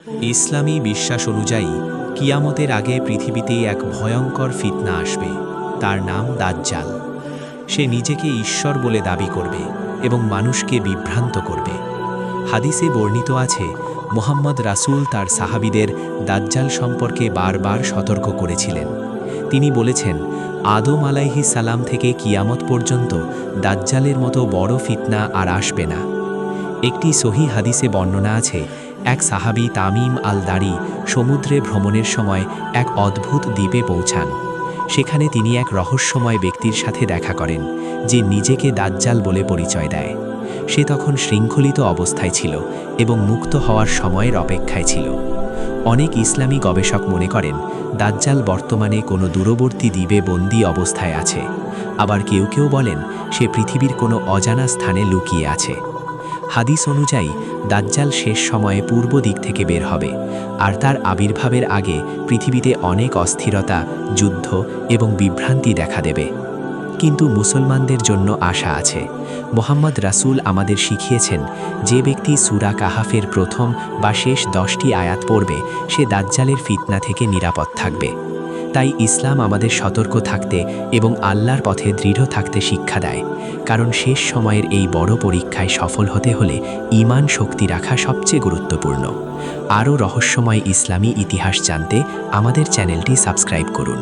ইসলামী বিশ্বাস অনুযায়ী কিয়ামতের আগে পৃথিবীতে এক ভয়ঙ্কর ফিতনা আসবে। তার নাম দাজ্জাল। সে নিজেকে ঈশ্বর বলে দাবি করবে এবং মানুষকে বিভ্রান্ত করবে। হাদিসে বর্ণিত আছে, মুহাম্মদ রাসূল তার সাহাবীদের দাজ্জাল সম্পর্কে বারবার সতর্ক করেছিলেন। তিনি বলেছেন, আদম আলাইহিস সালাম থেকে কিয়ামত পর্যন্ত দাজ্জালের মতো বড় ফিতনা আর আসবে না। একটি সহিহ হাদিসে বর্ণনা আছে, এক সাহাবী তামিম আল দারি সমুদ্রে ভ্রমণের সময় এক অদ্ভুত দ্বীপে পৌঁছান। সেখানে তিনি এক রহস্যময় ব্যক্তির সাথে দেখা করেন, যে নিজেকে দাজ্জাল বলে পরিচয় দেয়। সে তখন শৃঙ্খলিত অবস্থায় ছিল এবং মুক্ত হওয়ার সময়ের অপেক্ষায় ছিল। অনেক ইসলামী গবেষক মনে করেন, দাজ্জাল বর্তমানে কোনো দূরবর্তী দ্বীপে বন্দী অবস্থায় আছে। আবার কেউ কেউ বলেন, সে পৃথিবীর কোনো অজানা স্থানে লুকিয়ে আছে। হাদিস অনুযায়ী দাজ্জাল শেষ সময়ে পূর্ব দিক থেকে বের হবে, আর তার আবির্ভাবের আগে পৃথিবীতে অনেক অস্থিরতা, যুদ্ধ এবং বিভ্রান্তি দেখা দেবে। কিন্তু মুসলমানদের জন্য আশা আছে। মুহাম্মদ রাসূল আমাদের শিখিয়েছেন, যে ব্যক্তি সূরা কাহাফের প্রথম বা শেষ 10টি আয়াত পড়বে, সে দাজ্জালের ফিতনা থেকে নিরাপদ থাকবে। তাই ইসলাম আমাদের সতর্ক থাকতে এবং আল্লাহর পথে দৃঢ় থাকতে শিক্ষা দেয়, কারণ শেষ সময়ের এই বড় পরীক্ষায় সফল হতে হলে ঈমান শক্তি রাখা সবচেয়ে গুরুত্বপূর্ণ। আরও রহস্যময় ইসলামী ইতিহাস জানতে আমাদের চ্যানেলটি সাবস্ক্রাইব করুন।